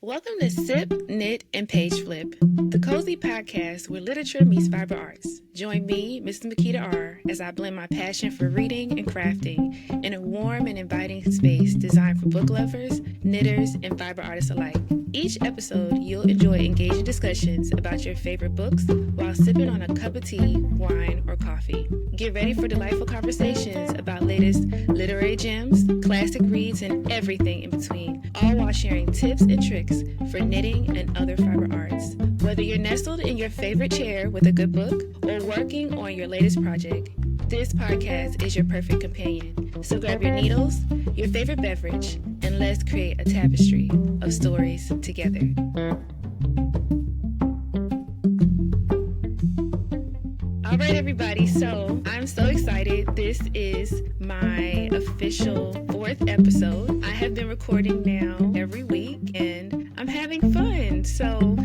Welcome to Sip, Knit, and Page Flip, the cozy podcast where literature meets fiber arts. Join me, Mrs. Makeda R, as I blend my passion for reading and crafting in a warm and inviting space designed for book lovers, knitters, and fiber artists alike. Each episode, you'll enjoy engaging discussions about your favorite books while sipping on a cup of tea, wine, or coffee. Get ready for delightful conversations about latest literary gems, classic reads, and everything in between, all while sharing tips and tricks for knitting and other fiber arts. Whether you're nestled in your favorite chair with a good book or working on your latest project, this podcast is your perfect companion. So grab your needles, your favorite beverage, and let's create a tapestry of stories together. All right, everybody. So I'm so excited. This is my official 4th episode. I have been recording now every week and I'm having fun. So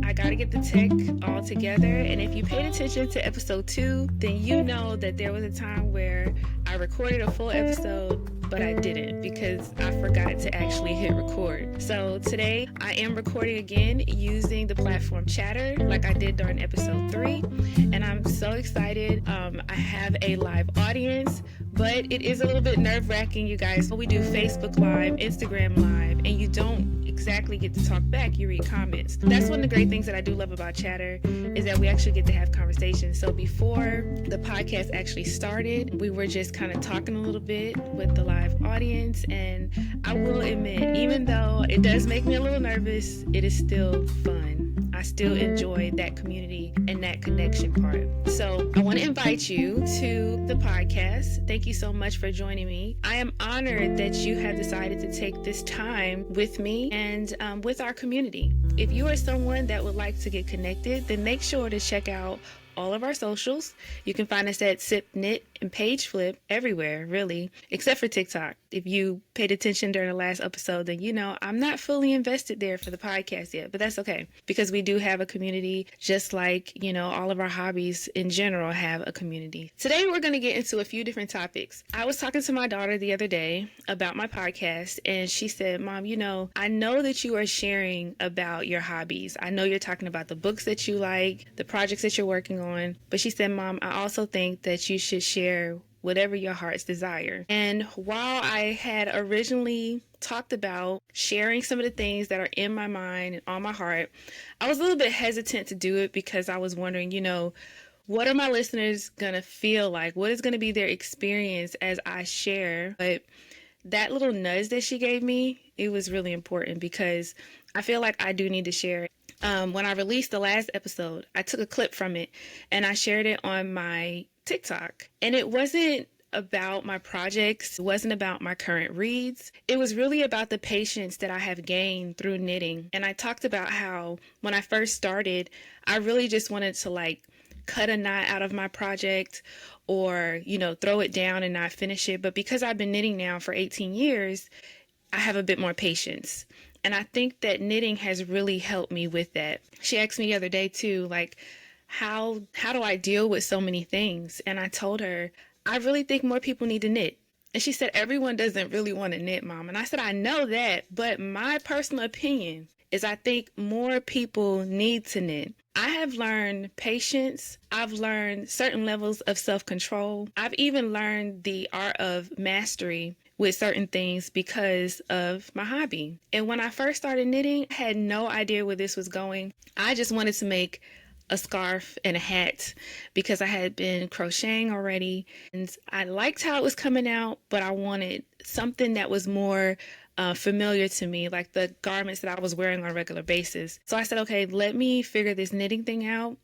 I got to get the tech all together. And if you paid attention to episode 2, then you know that there was a time where I recorded a full episode, but I didn't because I forgot to actually hit record. So today I am recording again using the platform Chatter like I did during episode 3. And I'm so excited. I have a live audience, but it is a little bit nerve-wracking, you guys. We do Facebook Live, Instagram Live, and you don't exactly get to talk back. You read comments. That's one of the great things that I do love about Chatter is that we actually get to have conversations. So before the podcast actually started, we were just kind of talking a little bit with the live audience, and I will admit, even though it does make me a little nervous, it is still fun. I still enjoy that community and that connection part. So I want to invite you to the podcast. Thank you so much for joining me. I am honored that you have decided to take this time with me and with our community. If you are someone that would like to get connected, then make sure to check out all of our socials. You can find us at Sip, Knit, and Page Flip everywhere, really, except for TikTok. If you paid attention during the last episode, then you know I'm not fully invested there for the podcast yet, but that's okay because we do have a community just like, you know, all of our hobbies in general have a community. Today, we're going to get into a few different topics. I was talking to my daughter the other day about my podcast, and she said, Mom, you know, I know that you are sharing about your hobbies. I know you're talking about the books that you like, the projects that you're working on, but she said, Mom, I also think that you should share whatever your heart's desire. And while I had originally talked about sharing some of the things that are in my mind and on my heart, I was a little bit hesitant to do it because I was wondering, you know, what are my listeners gonna feel like? What is gonna be their experience as I share? But that little nudge that she gave me, it was really important because I feel like I do need to share. When I released the last episode, I took a clip from it and I shared it on my TikTok. And it wasn't about my projects. It wasn't about my current reads. It was really about the patience that I have gained through knitting. And I talked about how when I first started, I really just wanted to cut a knot out of my project or, you know, throw it down and not finish it. But because I've been knitting now for 18 years, I have a bit more patience. And I think that knitting has really helped me with that. She asked me the other day too, how do I deal with so many things? And I told her, I really think more people need to knit. And she said, everyone doesn't really want to knit, Mom. And I said, I know that, but my personal opinion is I think more people need to knit. I have learned patience. I've learned certain levels of self-control. I've even learned the art of mastery with certain things because of my hobby. And when I first started knitting, I had no idea where this was going. I just wanted to make a scarf and a hat because I had been crocheting already and I liked how it was coming out, but I wanted something that was more familiar to me, like the garments that I was wearing on a regular basis. So I said, okay, let me figure this knitting thing out.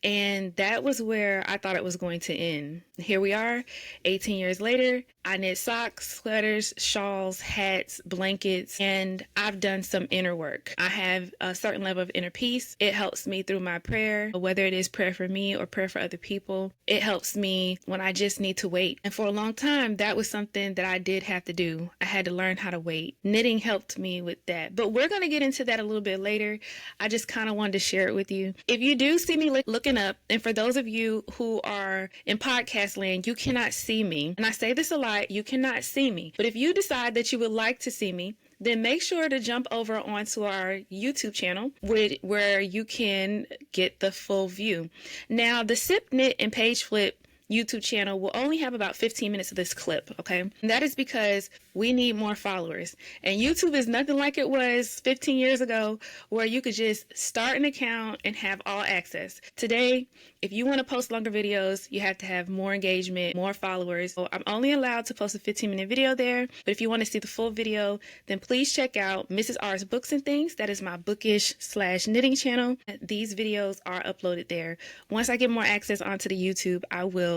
And that was where I thought it was going to end. Here we are, 18 years later. I knit socks, sweaters, shawls, hats, blankets, and I've done some inner work. I have a certain level of inner peace. It helps me through my prayer, whether it is prayer for me or prayer for other people. It helps me when I just need to wait. And for a long time, that was something that I did have to do. I had to learn how to wait. Knitting helped me with that. But we're going to get into that a little bit later. I just kind of wanted to share it with you. If you do see me looking up, and for those of you who are in podcast land, you cannot see me. And I say this a lot, you cannot see me. But if you decide that you would like to see me, then make sure to jump over onto our YouTube channel where you can get the full view. Now, the Sip Knit and Page Flip YouTube channel will only have about 15 minutes of this clip, okay? And that is because we need more followers. And YouTube is nothing like it was 15 years ago, where you could just start an account and have all access. Today, if you want to post longer videos, you have to have more engagement, more followers. So I'm only allowed to post a 15-minute video there, but if you want to see the full video, then please check out Mrs. R's Books and Things. That is my bookish/knitting channel. These videos are uploaded there. Once I get more access onto the YouTube, I will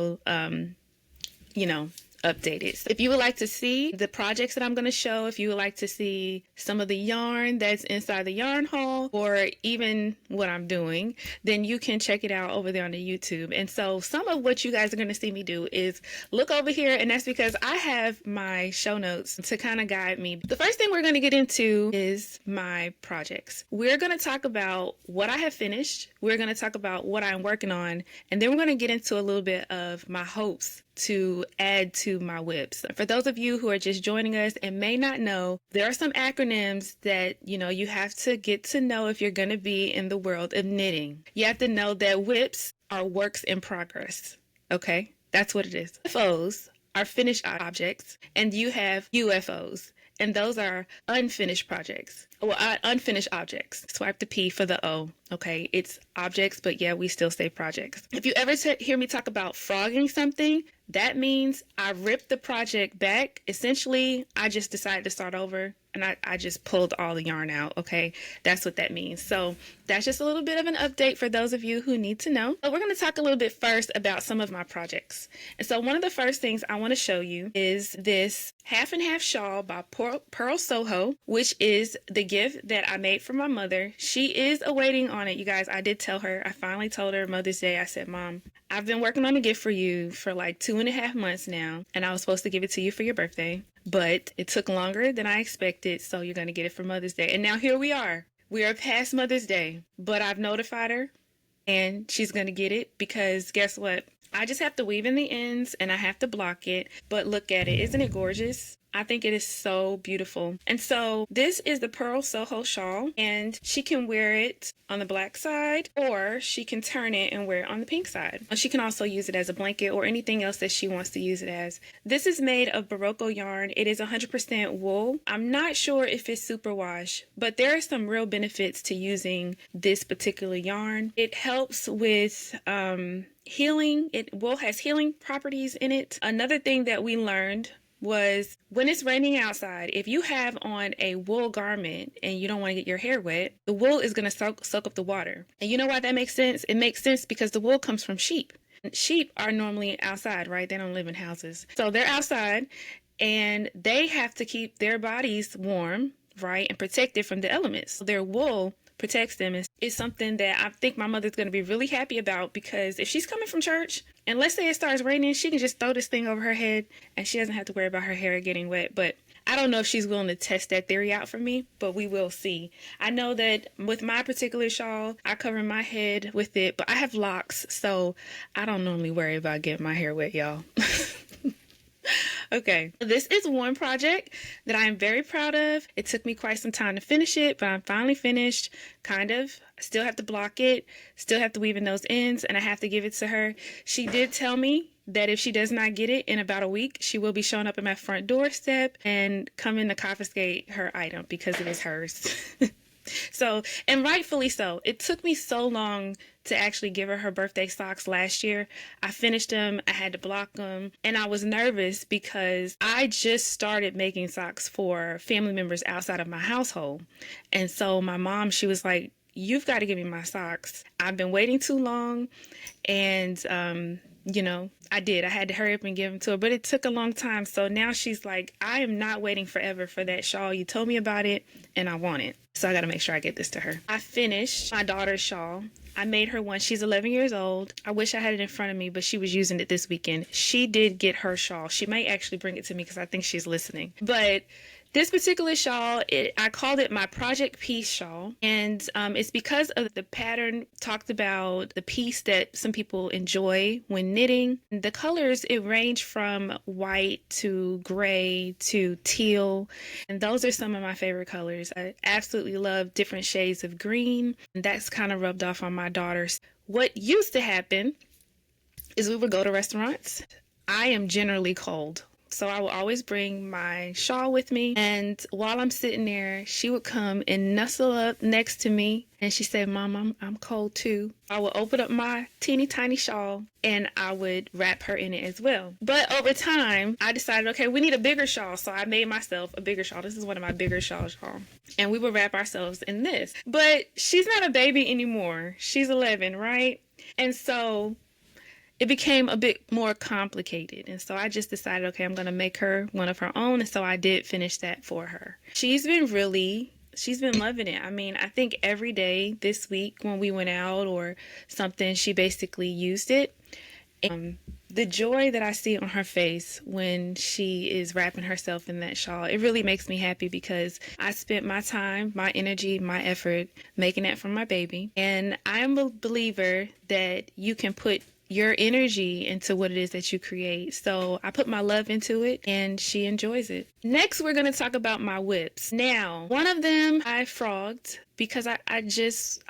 update it. So if you would like to see the projects that I'm going to show, if you would like to see some of the yarn that's inside the yarn haul, or even what I'm doing, then you can check it out over there on the YouTube. And so some of what you guys are going to see me do is look over here, and that's because I have my show notes to kind of guide me. The first thing we're going to get into is my projects. We're going to talk about what I have finished. We're going to talk about what I'm working on, and then we're going to get into a little bit of my hopes to add to my whips. For those of you who are just joining us and may not know, there are some acronyms that you have to get to know if you're going to be in the world of knitting. You have to know that whips are works in progress. Okay, that's what it is. UFOs are finished objects, and you have UFOs, and those are unfinished projects. Well, unfinished objects. Swipe the P for the O. Okay, it's objects, but yeah, we still say projects. If you ever hear me talk about frogging something, that means I ripped the project back. Essentially, I just decided to start over, and I just pulled all the yarn out. Okay, that's what that means. So that's just a little bit of an update for those of you who need to know. But we're going to talk a little bit first about some of my projects. And so one of the first things I want to show you is this half and half shawl by Pearl Soho, which is the gift that I made for my mother. She is awaiting on it, you guys. I did tell her. I finally told her Mother's Day. I said, Mom, I've been working on a gift for you for like 2.5 months now, and I was supposed to give it to you for your birthday, but it took longer than I expected, so you're going to get it for Mother's Day. And now here we are. We are past Mother's Day, but I've notified her, and she's going to get it because guess what? I just have to weave in the ends, and I have to block it, but look at it. Isn't it gorgeous? I think it is so beautiful. And so this is the Pearl Soho shawl, and she can wear it on the black side, or she can turn it and wear it on the pink side. She can also use it as a blanket or anything else that she wants to use it as. This is made of Barocco yarn. It is 100% wool. I'm not sure if it's superwash, but there are some real benefits to using this particular yarn. It helps with healing. Wool has healing properties in it. Another thing that we learned was when it's raining outside, if you have on a wool garment and you don't want to get your hair wet, the wool is going to soak up the water. And you know why that makes sense? It makes sense because the wool comes from sheep. Sheep are normally outside, right? They don't live in houses. So they're outside and they have to keep their bodies warm, right? And protected from the elements. So their wool protects them. Is something that I think my mother's going to be really happy about, because if she's coming from church and let's say it starts raining, she can just throw this thing over her head and she doesn't have to worry about her hair getting wet. But I don't know if she's willing to test that theory out for me, but we will see. I know that with my particular shawl, I cover my head with it, but I have locks, so I don't normally worry about getting my hair wet, y'all. Okay, this is one project that I am very proud of. It took me quite some time to finish it, but I'm finally finished, kind of. I still have to block it, still have to weave in those ends, and I have to give it to her. She did tell me that if she does not get it in about a week, she will be showing up at my front doorstep and coming to confiscate her item because it is hers. So, and rightfully so. It took me so long to actually give her birthday socks last year. I finished them, I had to block them, and I was nervous because I just started making socks for family members outside of my household. And so my mom, she was like, you've got to give me my socks. I've been waiting too long, and I did. I had to hurry up and give them to her, but it took a long time. So now she's like, I am not waiting forever for that shawl. You told me about it and I want it. So I got to make sure I get this to her. I finished my daughter's shawl. I made her one. She's 11 years old. I wish I had it in front of me, but she was using it this weekend. She did get her shawl. She might actually bring it to me because I think she's listening. But This particular shawl, I called it my project piece shawl, and it's because of the pattern talked about the piece that some people enjoy when knitting. The colors, it range from white to gray to teal, and those are some of my favorite colors. I absolutely love different shades of green, and that's kind of rubbed off on my daughters. What used to happen is we would go to restaurants. I am generally cold, so I will always bring my shawl with me. And while I'm sitting there, she would come and nestle up next to me. And she said, Mom, I'm cold too. I would open up my teeny tiny shawl and I would wrap her in it as well. But over time, I decided, okay, we need a bigger shawl. So I made myself a bigger shawl. This is one of my bigger shawls. And we would wrap ourselves in this. But she's not a baby anymore. She's 11, right? And so it became a bit more complicated. And so I just decided, okay, I'm going to make her one of her own. And so I did finish that for her. She's been loving it. I mean, I think every day this week when we went out or something, she basically used it. The joy that I see on her face when she is wrapping herself in that shawl, it really makes me happy because I spent my time, my energy, my effort making that for my baby. And I am a believer that you can put your energy into what it is that you create. So I put my love into it and she enjoys it. Next, we're going to talk about my whips. Now, one of them I frogged because I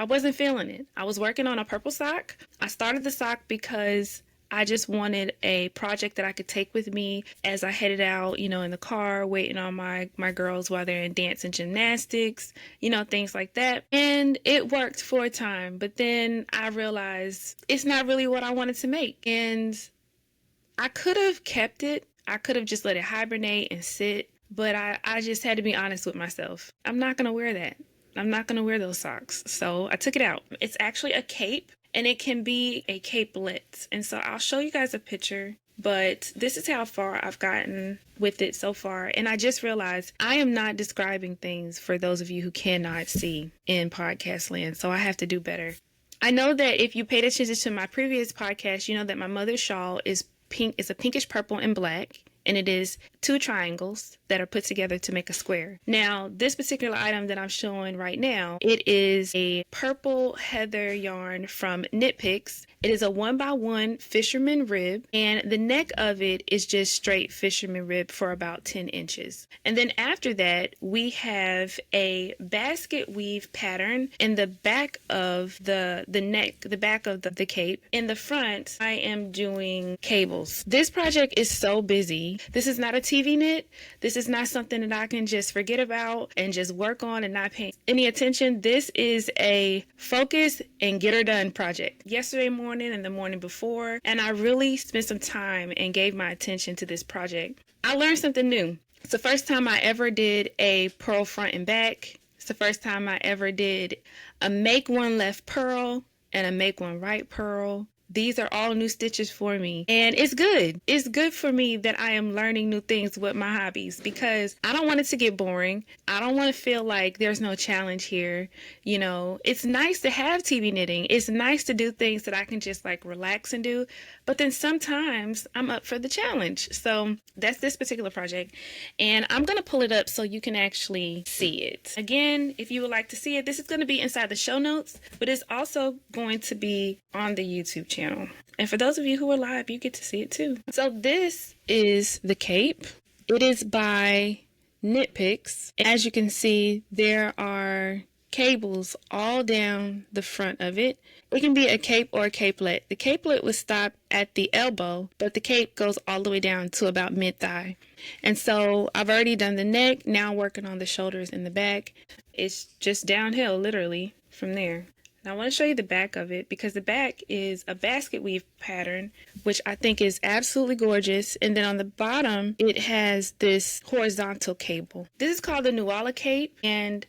wasn't feeling it. I was working on a purple sock. I started the sock because I just wanted a project that I could take with me as I headed out, in the car, waiting on my girls while they're in dance and gymnastics, things like that. And it worked for a time, but then I realized it's not really what I wanted to make. And I could have kept it. I could have just let it hibernate and sit, but I just had to be honest with myself. I'm not going to wear that. I'm not going to wear those socks. So I took it out. It's actually a cape. And it can be a capelet. And so I'll show you guys a picture, but this is how far I've gotten with it so far. And I just realized I am not describing things for those of you who cannot see in podcast land. So I have to do better. I know that if you paid attention to my previous podcast, you know that my mother's shawl is pink. It's a pinkish purple and black. And it is 2 triangles that are put together to make a square. Now, this particular item that I'm showing right now, it is a purple heather yarn from Knit Picks. It is a 1x1 fisherman rib, and the neck of it is just straight fisherman rib for about 10 inches. And then after that, we have a basket weave pattern in the back of the neck, the back of the cape. In the front, I am doing cables. This project is so busy. This is not a TV knit. This is not something that I can just forget about and just work on and not pay any attention. This is a focus and get her done project. Yesterday morning and the morning before, and I really spent some time and gave my attention to this project. I learned something new. It's the first time I ever did a purl front and back. It's the first time I ever did a make one left purl and a make one right purl. These are all new stitches for me. And it's good. It's good for me that I am learning new things with my hobbies because I don't want it to get boring. I don't want to feel like there's no challenge here. It's nice to have TV knitting. It's nice to do things that I can just relax and do. But then sometimes I'm up for the challenge. So that's this particular project. And I'm going to pull it up so you can actually see it. Again, if you would like to see it, this is going to be inside the show notes, but it's also going to be on the YouTube channel. And for those of you who are live, you get to see it too. So this is the cape. It is by Knit Picks. As you can see, there are cables all down the front of it. It can be a cape or a capelet. The capelet would stop at the elbow, but the cape goes all the way down to about mid-thigh. And so I've already done the neck. Now I'm working on the shoulders and the back. It's just downhill, literally, from there. Now I want to show you the back of it because the back is a basket weave pattern, which I think is absolutely gorgeous. And then on the bottom, it has this horizontal cable. This is called the Nuala Cape, and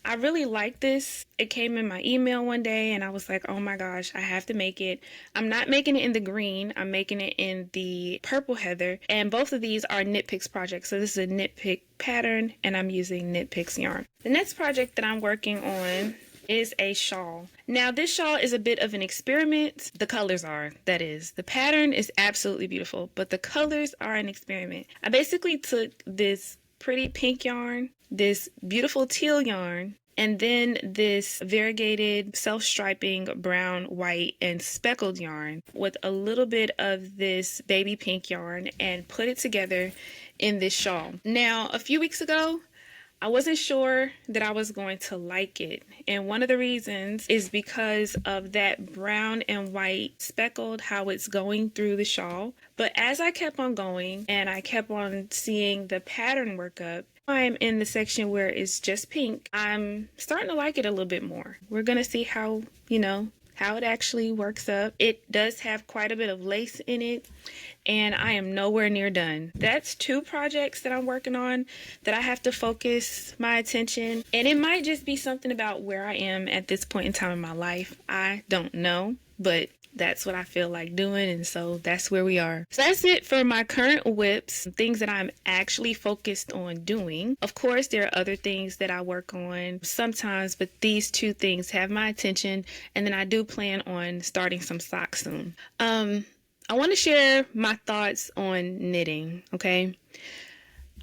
I really like this. It came in my email one day and I was like, oh my gosh, I have to make it. I'm not making it in the green. I'm making it in the purple heather. And both of these are Knit Picks projects. So this is a Knit Pick pattern and I'm using Knit Picks yarn. The next project that I'm working on is a shawl. Now this shawl is a bit of an experiment. The colors are, that is. The pattern is absolutely beautiful, but the colors are an experiment. I basically took this pretty pink yarn, this beautiful teal yarn, and then this variegated self-striping brown, white, and speckled yarn with a little bit of this baby pink yarn and put it together in this shawl. Now, a few weeks ago, I wasn't sure that I was going to like it. And one of the reasons is because of that brown and white speckled, how it's going through the shawl. But as I kept on going and I kept on seeing the pattern work up, I'm in the section where it's just pink. I'm starting to like it a little bit more. We're going to see how it actually works up. It does have quite a bit of lace in it, and I am nowhere near done. That's 2 projects that I'm working on that I have to focus my attention. And it might just be something about where I am at this point in time in my life. I don't know, but that's what I feel like doing, and so that's where we are. So that's it for my current whips, things that I'm actually focused on doing. Of course, there are other things that I work on sometimes, but these 2 things have my attention, and then I do plan on starting some socks soon. I want to share my thoughts on knitting, okay?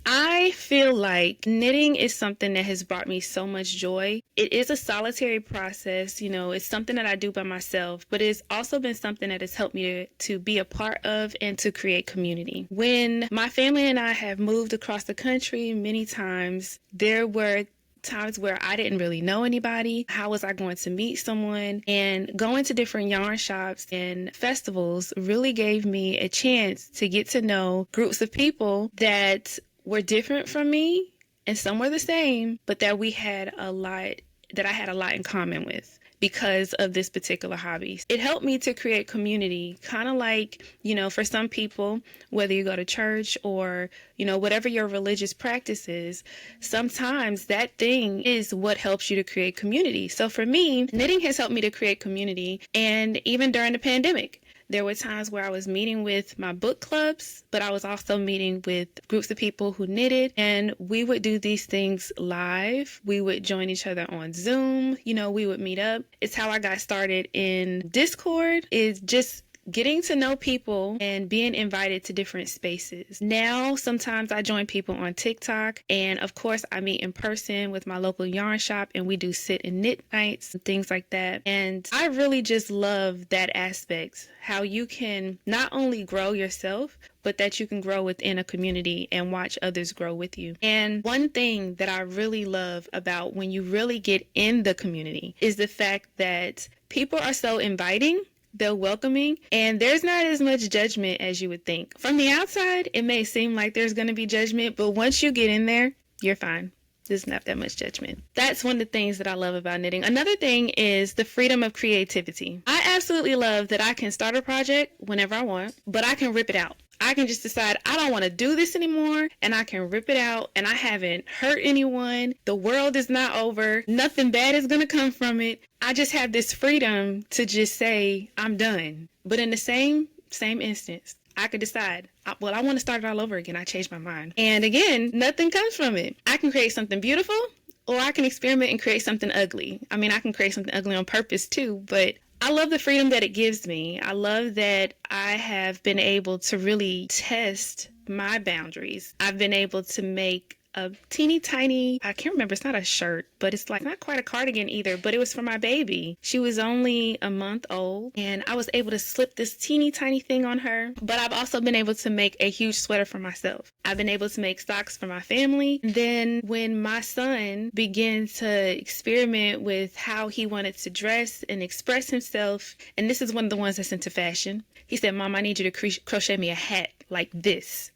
I feel like knitting is something that has brought me so much joy. It is a solitary process, it's something that I do by myself, but it's also been something that has helped me to be a part of and to create community. When my family and I have moved across the country many times, there were times where I didn't really know anybody. How was I going to meet someone? And going to different yarn shops and festivals really gave me a chance to get to know groups of people that were different from me, and some were the same, but that I had a lot in common with because of this particular hobby. It helped me to create community, kind of like, for some people, whether you go to church or, whatever your religious practice is, sometimes that thing is what helps you to create community. So for me, knitting has helped me to create community, and even during the pandemic, there were times where I was meeting with my book clubs, but I was also meeting with groups of people who knitted, and we would do these things live. We would join each other on Zoom. We would meet up. It's how I got started in Discord, is just getting to know people and being invited to different spaces. Now, sometimes I join people on TikTok, and of course I meet in person with my local yarn shop, and we do sit and knit nights and things like that. And I really just love that aspect, how you can not only grow yourself, but that you can grow within a community and watch others grow with you. And one thing that I really love about when you really get in the community is the fact that people are so inviting. They're welcoming, and there's not as much judgment as you would think. From the outside, it may seem like there's going to be judgment, but once you get in there, you're fine. There's not that much judgment. That's one of the things that I love about knitting. Another thing is the freedom of creativity. I absolutely love that I can start a project whenever I want, but I can rip it out. I can just decide I don't want to do this anymore, and I can rip it out, and I haven't hurt anyone. The world is not over. Nothing bad is going to come from it. I just have this freedom to just say I'm done. But in the same instance, I could decide, I want to start it all over again. I changed my mind. And again, nothing comes from it. I can create something beautiful, or I can experiment and create something ugly. I mean, I can create something ugly on purpose too, but I love the freedom that it gives me. I love that I have been able to really test my boundaries. I've been able to make a teeny tiny, I can't remember, it's not a shirt, but it's like not quite a cardigan either, but it was for my baby. She was only a month old, and I was able to slip this teeny tiny thing on her. But I've also been able to make a huge sweater for myself. I've been able to make socks for my family. And then when my son began to experiment with how he wanted to dress and express himself, and this is one of the ones that's into fashion, he said, "Mom, I need you to crochet me a hat like this."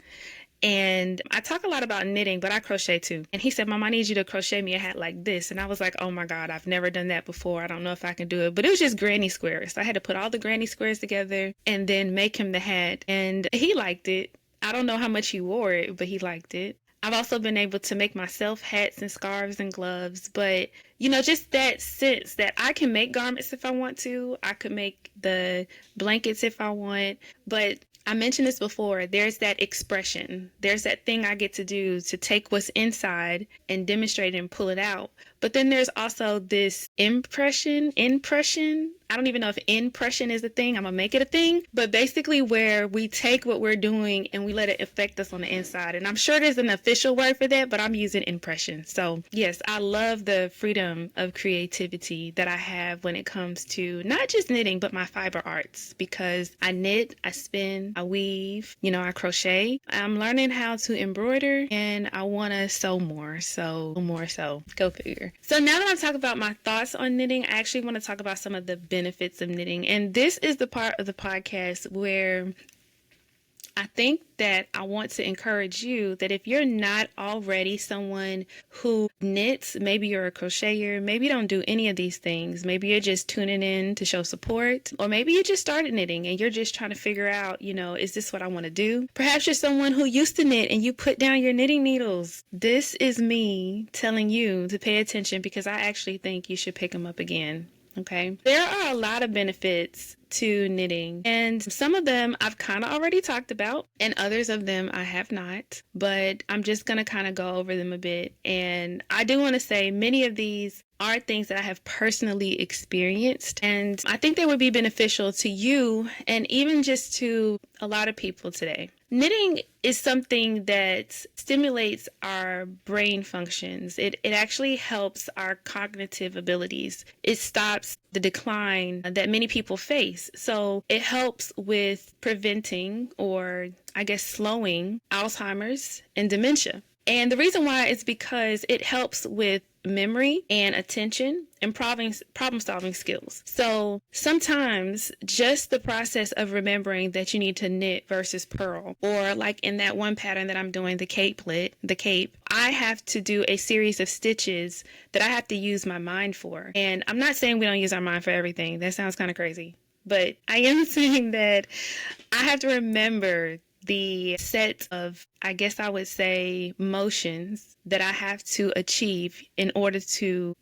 And I talk a lot about knitting, but I crochet too. And he said, "Mom, I need you to crochet me a hat like this." And I was like, oh my God, I've never done that before. I don't know if I can do it. But it was just granny squares. I had to put all the granny squares together and then make him the hat. And he liked it. I don't know how much he wore it, but he liked it. I've also been able to make myself hats and scarves and gloves. But, just that sense that I can make garments if I want to. I could make the blankets if I want. But I mentioned this before, there's that expression. There's that thing I get to do to take what's inside and demonstrate it and pull it out. But then there's also this impression. I don't even know if impression is a thing. I'm going to make it a thing. But basically where we take what we're doing and we let it affect us on the inside. And I'm sure there's an official word for that, but I'm using impression. So yes, I love the freedom of creativity that I have when it comes to not just knitting, but my fiber arts, because I knit, I spin, I weave, I crochet. I'm learning how to embroider, and I want to sew more. So go figure. So now that I'm talking about my thoughts on knitting, I actually want to talk about some of the benefits of knitting. And this is the part of the podcast where I think that I want to encourage you that if you're not already someone who knits, maybe you're a crocheter, maybe you don't do any of these things, maybe you're just tuning in to show support, or maybe you just started knitting and you're just trying to figure out, is this what I want to do? Perhaps you're someone who used to knit and you put down your knitting needles. This is me telling you to pay attention, because I actually think you should pick them up again. Okay. There are a lot of benefits to knitting, and some of them I've kind of already talked about, and others of them I have not, but I'm just going to kind of go over them a bit. And I do want to say many of these are things that I have personally experienced, and I think they would be beneficial to you and even just to a lot of people today. Knitting is something that stimulates our brain functions. It actually helps our cognitive abilities. It stops the decline that many people face. So it helps with preventing, or I guess slowing, Alzheimer's and dementia. And the reason why is because it helps with memory and attention and problem-solving skills. So sometimes just the process of remembering that you need to knit versus purl, or like in that one pattern that I'm doing, the cape, I have to do a series of stitches that I have to use my mind for. And I'm not saying we don't use our mind for everything. That sounds kind of crazy. But I am saying that I have to remember the set of, I guess I would say, motions that I have to achieve in order to,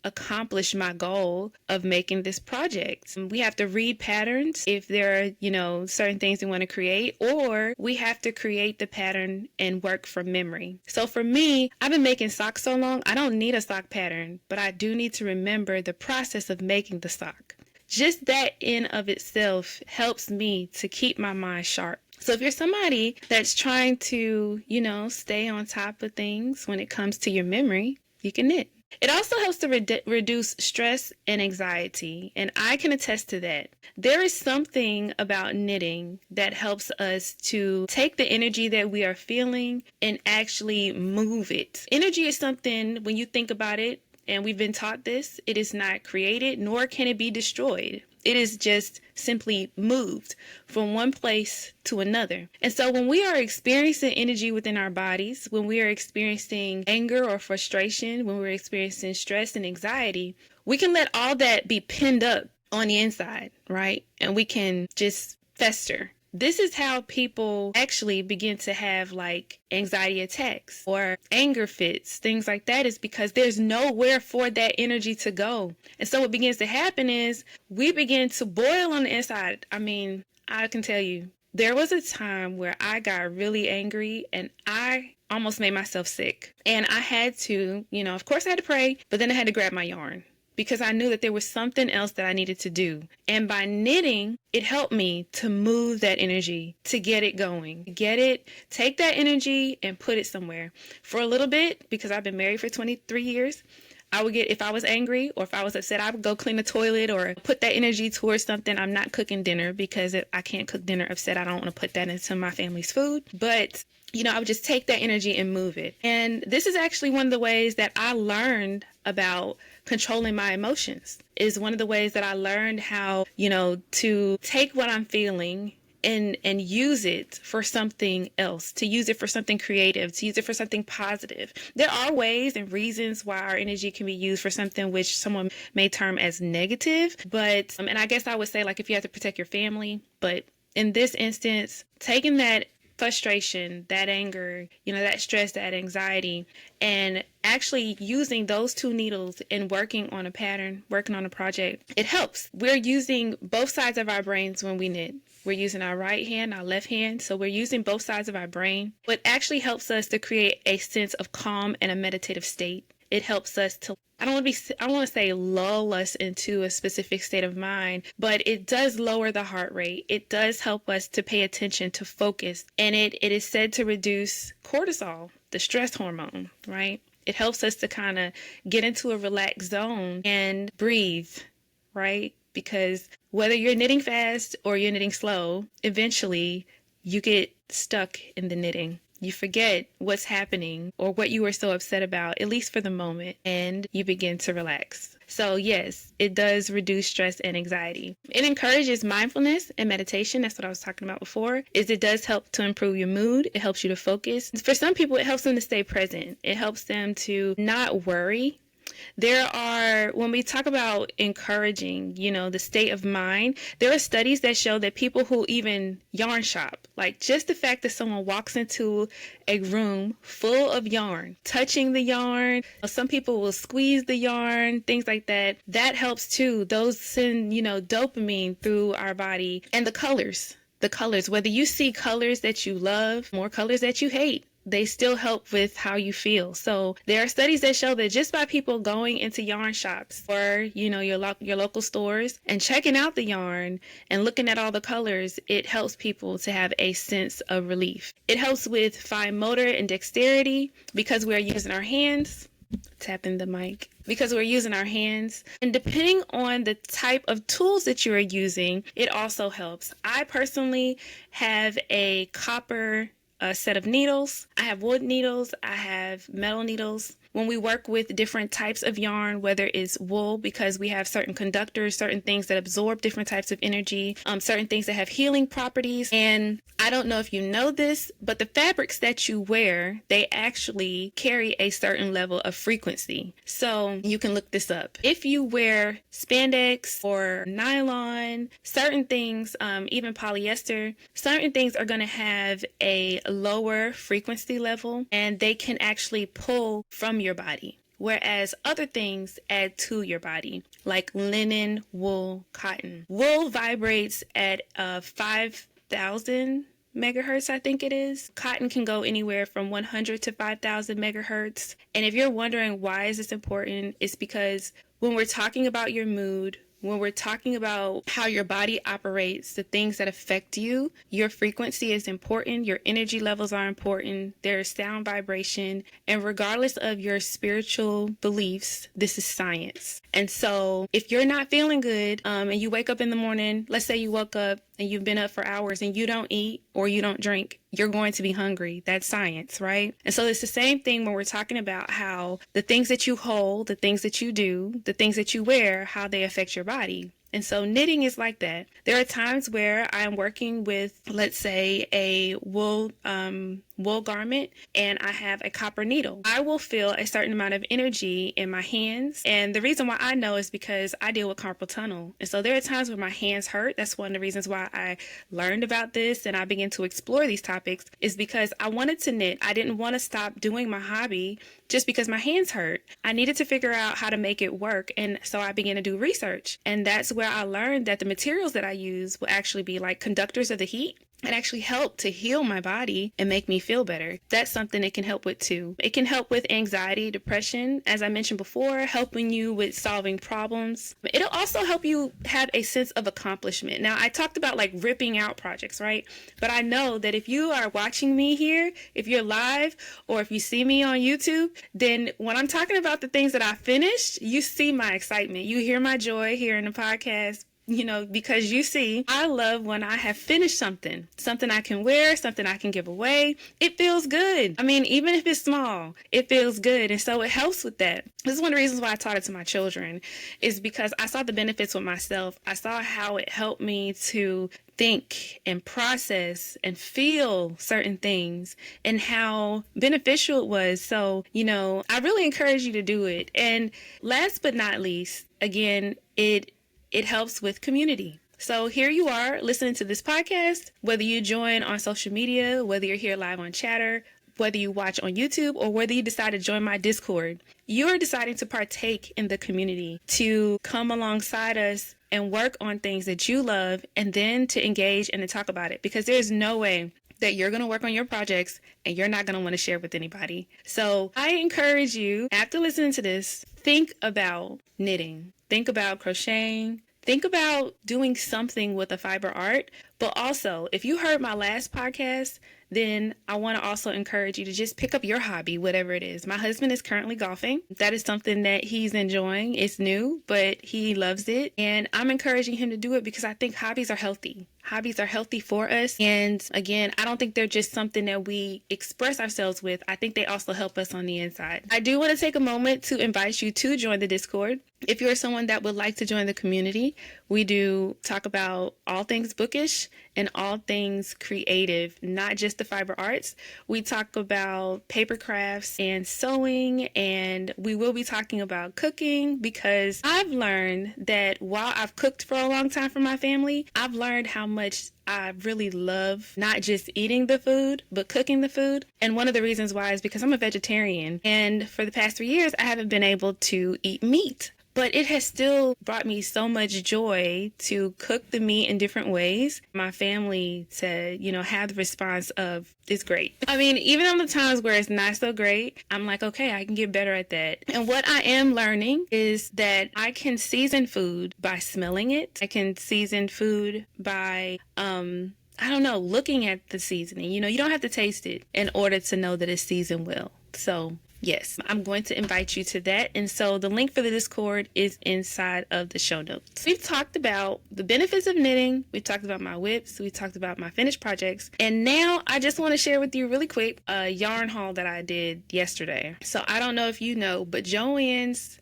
accomplish my goal of making this project. We have to read patterns if there are, certain things we want to create, or we have to create the pattern and work from memory. So for me, I've been making socks so long, I don't need a sock pattern, but I do need to remember the process of making the sock. Just that in of itself helps me to keep my mind sharp. So if you're somebody that's trying to, stay on top of things when it comes to your memory, you can knit. It also helps to reduce stress and anxiety, and I can attest to that. There is something about knitting that helps us to take the energy that we are feeling and actually move it. Energy is something, when you think about it, and we've been taught this, it is not created, nor can it be destroyed. It is just simply moved from one place to another. And so when we are experiencing energy within our bodies, when we are experiencing anger or frustration, when we're experiencing stress and anxiety, we can let all that be pinned up on the inside, right? And we can just fester. This is how people actually begin to have like anxiety attacks or anger fits, things like that, is because there's nowhere for that energy to go. And so what begins to happen is we begin to boil on the inside. I mean, I can tell you, there was a time where I got really angry and I almost made myself sick. And I had to, of course I had to pray, but then I had to grab my yarn, because I knew that there was something else that I needed to do. And by knitting, it helped me to move that energy, to get it going, take that energy and put it somewhere. For a little bit, because I've been married for 23 years, if I was angry or if I was upset, I would go clean the toilet or put that energy towards something. I'm not cooking dinner because I can't cook dinner upset. I don't want to put that into my family's food. But I would just take that energy and move it. And this is actually one of the ways that I learned about controlling my emotions. Is one of the ways that I learned how, to take what I'm feeling and use it for something else, to use it for something creative, to use it for something positive. There are ways and reasons why our energy can be used for something which someone may term as negative. But, and I guess I would say, like, if you have to protect your family, but in this instance, taking that frustration, that anger, that stress, that anxiety, and actually using those two needles and working on a pattern, working on a project, it helps. We're using both sides of our brains when we knit. We're using our right hand, our left hand. So we're using both sides of our brain. What actually helps us to create a sense of calm and a meditative state. it helps us to, I don't want to say lull us into a specific state of mind, but it does lower the heart rate. It does help us to pay attention, to focus. And it is said to reduce cortisol, the stress hormone, right? It helps us to kind of get into a relaxed zone and breathe, right? Because whether you're knitting fast or you're knitting slow, eventually you get stuck in the knitting. You forget what's happening or what you were so upset about, at least for the moment, and you begin to relax. So yes, it does reduce stress and anxiety. It encourages mindfulness and meditation. That's what I was talking about before, is it does help to improve your mood. It helps you to focus. For some people, it helps them to stay present. It helps them to not worry. When we talk about encouraging, the state of mind, there are studies that show that people who even yarn shop, like just the fact that someone walks into a room full of yarn, touching the yarn, some people will squeeze the yarn, things like that. That helps too. Those send, dopamine through our body. And the colors, whether you see colors that you love, more colors that you hate, they still help with how you feel. So there are studies that show that just by people going into yarn shops or, your local stores and checking out the yarn and looking at all the colors, it helps people to have a sense of relief. It helps with fine motor and dexterity because we're using our hands. Tapping the mic. Because we're using our hands. And depending on the type of tools that you are using, it also helps. I personally have a copper set of needles. I have wood needles. I have metal needles. When we work with different types of yarn, whether it's wool, because we have certain conductors, certain things that absorb different types of energy, certain things that have healing properties. And I don't know if you know this, but the fabrics that you wear, they actually carry a certain level of frequency. So you can look this up. If you wear spandex or nylon, certain things, even polyester, certain things are going to have a lower frequency level and they can actually pull from your body, whereas other things add to your body, like linen, wool, cotton. Wool vibrates at 5,000 megahertz, I think it is. Cotton can go anywhere from 100 to 5,000 megahertz. And if you're wondering why is this important, it's because when we're talking about your mood, when we're talking about how your body operates, the things that affect you, your frequency is important, your energy levels are important, there's sound vibration, and regardless of your spiritual beliefs, this is science. And so if you're not feeling good and you wake up in the morning, let's say you woke up and you've been up for hours and you don't eat or you don't drink, you're going to be hungry. That's science, right? And so it's the same thing when we're talking about how the things that you hold, the things that you do, the things that you wear, how they affect your body. And so knitting is like that. There are times where I'm working with, let's say, a wool garment and I have a copper needle. I will feel a certain amount of energy in my hands. And the reason why I know is because I deal with carpal tunnel. And so there are times where my hands hurt. That's one of the reasons why I learned about this and I began to explore these topics, is because I wanted to knit. I didn't want to stop doing my hobby just because my hands hurt. I needed to figure out how to make it work. And so I began to do research. And that's where I learned that the materials that I use will actually be like conductors of the heat. It actually helped to heal my body and make me feel better. That's something it can help with too. It can help with anxiety, depression, as I mentioned before, helping you with solving problems. It'll also help you have a sense of accomplishment. Now, I talked about like ripping out projects, right? But I know that if you are watching me here, if you're live or if you see me on YouTube, then when I'm talking about the things that I finished, you see my excitement. You hear my joy here in the podcast. Because you see, I love when I have finished something I can wear, something I can give away. It feels good. I mean, even if it's small, it feels good. And so it helps with that. This is one of the reasons why I taught it to my children, is because I saw the benefits with myself. I saw how it helped me to think and process and feel certain things and how beneficial it was. So, I really encourage you to do it. And last but not least, again, it helps with community. So here you are listening to this podcast, whether you join on social media, whether you're here live on Chatter, whether you watch on YouTube, or whether you decide to join my Discord, you're deciding to partake in the community, to come alongside us and work on things that you love, and then to engage and to talk about it. Because there's no way that you're going to work on your projects and you're not going to want to share with anybody. So I encourage you, after listening to this, think about knitting, think about crocheting, think about doing something with a fiber art. But also, if you heard my last podcast, then I want to also encourage you to just pick up your hobby, whatever it is. My husband is currently golfing. That is something that he's enjoying. It's new, but he loves it. And I'm encouraging him to do it because I think hobbies are healthy. Hobbies are healthy for us. And again, I don't think they're just something that we express ourselves with. I think they also help us on the inside. I do want to take a moment to invite you to join the Discord. If you're someone that would like to join the community, we do talk about all things bookish and all things creative, not just the fiber arts. We talk about paper crafts and sewing, and we will be talking about cooking because I've learned that while I've cooked for a long time for my family, I've learned how much I really love not just eating the food, but cooking the food. And one of the reasons why is because I'm a vegetarian. And for the past 3 years, I haven't been able to eat meat. But it has still brought me so much joy to cook the meat in different ways. My family said, have the response of, it's great. I mean, even on the times where it's not so great, I'm like, okay, I can get better at that. And what I am learning is that I can season food by smelling it. I can season food by, looking at the seasoning. You don't have to taste it in order to know that it's seasoned well. So yes, I'm going to invite you to that. And so the link for the Discord is inside of the show notes. We've talked about the benefits of knitting. We've talked about my whips. We talked about my finished projects. And now I just want to share with you really quick a yarn haul that I did yesterday. So I don't know if you know, but Joann's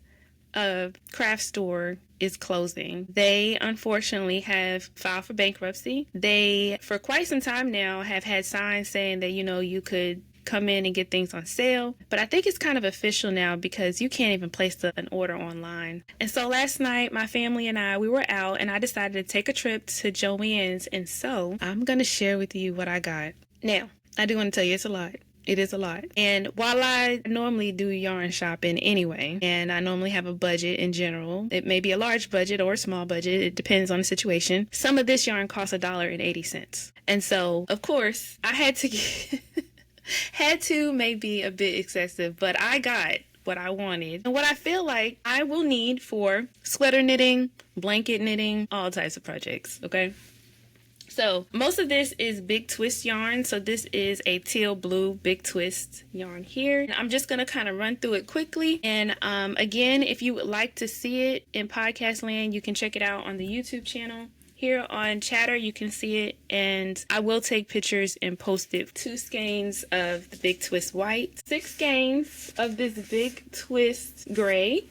craft store is closing. They unfortunately have filed for bankruptcy. They, for quite some time now, have had signs saying that, you could come in and get things on sale. But I think it's kind of official now because you can't even place an order online. And so last night, my family and we were out and I decided to take a trip to Joann's. And so I'm going to share with you what I got. Now, I do want to tell you it's a lot. It is a lot. And while I normally do yarn shopping anyway, and I normally have a budget in general, it may be a large budget or a small budget. It depends on the situation. Some of this yarn costs $1.80. And so, of course, I had to get... had to maybe a bit excessive, but I got what I wanted and what I feel like I will need for sweater knitting, blanket knitting, all types of projects, okay? So most of this is big twist yarn. So this is a teal blue big twist yarn here. And I'm just going to kind of run through it quickly. And again, if you would like to see it in podcast land, you can check it out on the YouTube channel. Here on Chatter, you can see it, and I will take pictures and post it. 2 skeins of the Big Twist white, 6 skeins of this Big Twist gray.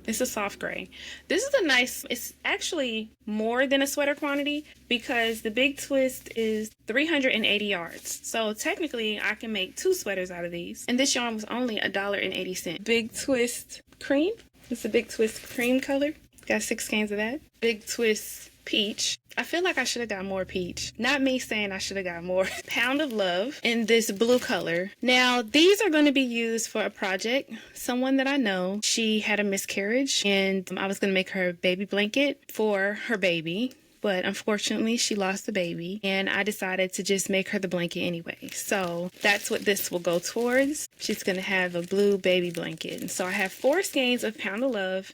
It's a soft gray. This is a nice, it's actually more than a sweater quantity because the Big Twist is 380 yards. So technically, I can make 2 sweaters out of these. And this yarn was only $1.80. Big Twist cream. It's a Big Twist cream color. Got 6 skeins of that. Big Twist peach. I feel like I should have got more peach. Not me saying I should have got more. Pound of love in this blue color. Now, these are going to be used for a project. Someone that I know, she had a miscarriage and I was going to make her a baby blanket for her baby. But unfortunately, she lost the baby and I decided to just make her the blanket anyway. So that's what this will go towards. She's going to have a blue baby blanket. And so I have 4 skeins of Pound of Love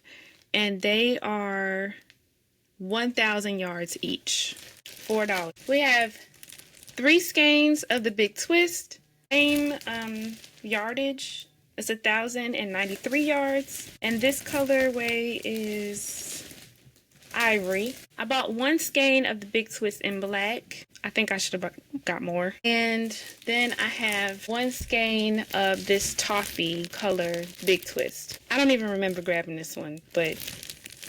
and they are 1,000 yards each. $4. We have 3 skeins of the Big Twist. Same yardage. It's 1,093 yards. And this colorway is ivory. I bought 1 skein of the Big Twist in black. I think I should have got more. And then I have 1 skein of this toffee color Big Twist. I don't even remember grabbing this one, but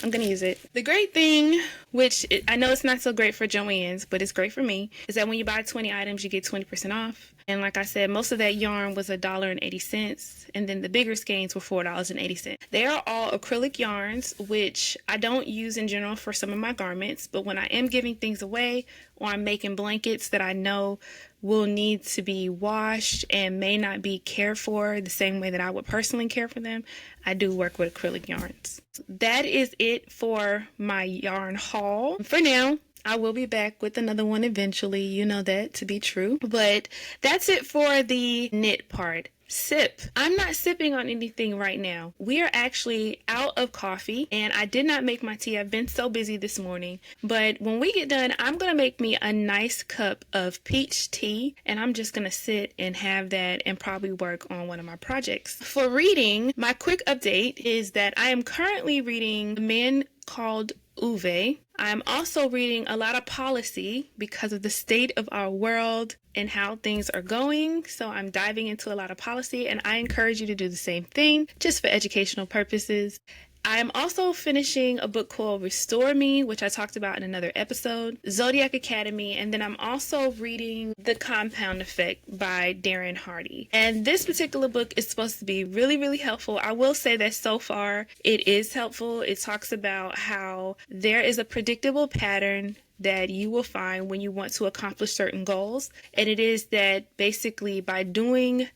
I'm going to use it. The great thing, which I know it's not so great for Joann's, but it's great for me, is that when you buy 20 items, you get 20% off. And like I said, most of that yarn was $1.80, and then the bigger skeins were $4.80. They are all acrylic yarns, which I don't use in general for some of my garments, but when I am giving things away or I'm making blankets that I know will need to be washed and may not be cared for the same way that I would personally care for them, I do work with acrylic yarns. That is it for my yarn haul. For now, I will be back with another one eventually. You know that to be true. But that's it for the knit part. Sip. I'm not sipping on anything right now. We are actually out of coffee and I did not make my tea. I've been so busy this morning. But when we get done, I'm going to make me a nice cup of peach tea and I'm just going to sit and have that and probably work on one of my projects. For reading, my quick update is that I am currently reading A Man Called Uwe. I'm also reading a lot of policy because of the state of our world and how things are going. So I'm diving into a lot of policy and I encourage you to do the same thing just for educational purposes. I am also finishing a book called Restore Me, which I talked about in another episode, Zodiac Academy, and then I'm also reading The Compound Effect by Darren Hardy. And this particular book is supposed to be really, really helpful. I will say that so far it is helpful. It talks about how there is a predictable pattern that you will find when you want to accomplish certain goals. And it is that basically by doing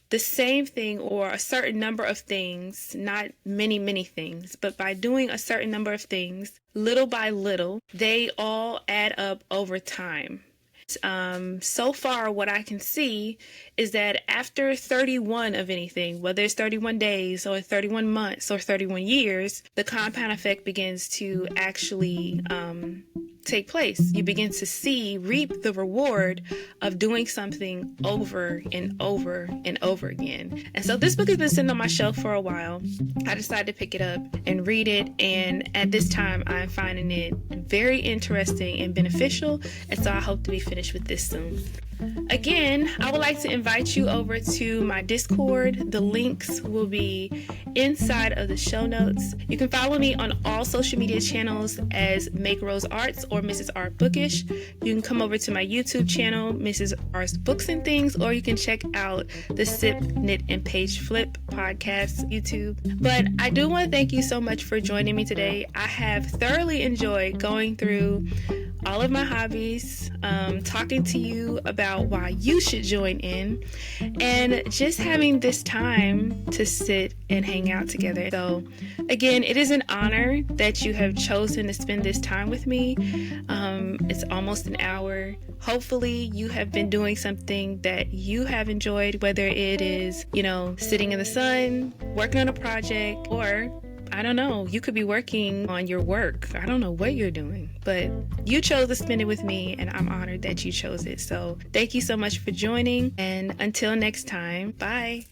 the same thing or a certain number of things, not many things, but by doing a certain number of things, little by little, they all add up over time. So far, what I can see is that after 31 of anything, whether it's 31 days or 31 months or 31 years, the compound effect begins to actually take place. You begin to reap the reward of doing something over and over and over again. And so this book has been sitting on my shelf for a while. I decided to pick it up and read it. And at this time, I'm finding it very interesting and beneficial. And so I hope to be finished with this soon. Again, I would like to invite you over to my Discord. The links will be inside of the show notes. You can follow me on all social media channels as Make Rose Arts or Mrs. Art Bookish. You can come over to my YouTube channel, Mrs. Art's Books and Things, or you can check out the Sip, Knit, and Page Flip podcast YouTube. But I do want to thank you so much for joining me today. I have thoroughly enjoyed going through all of my hobbies, talking to you about why you should join in, and just having this time to sit and hang out together. So again, it is an honor that you have chosen to spend this time with me. It's almost an hour. Hopefully you have been doing something that you have enjoyed, whether it is, sitting in the sun, working on a project, or I don't know, you could be working on your work. I don't know what you're doing, but you chose to spend it with me and I'm honored that you chose it. So thank you so much for joining, and until next time, bye.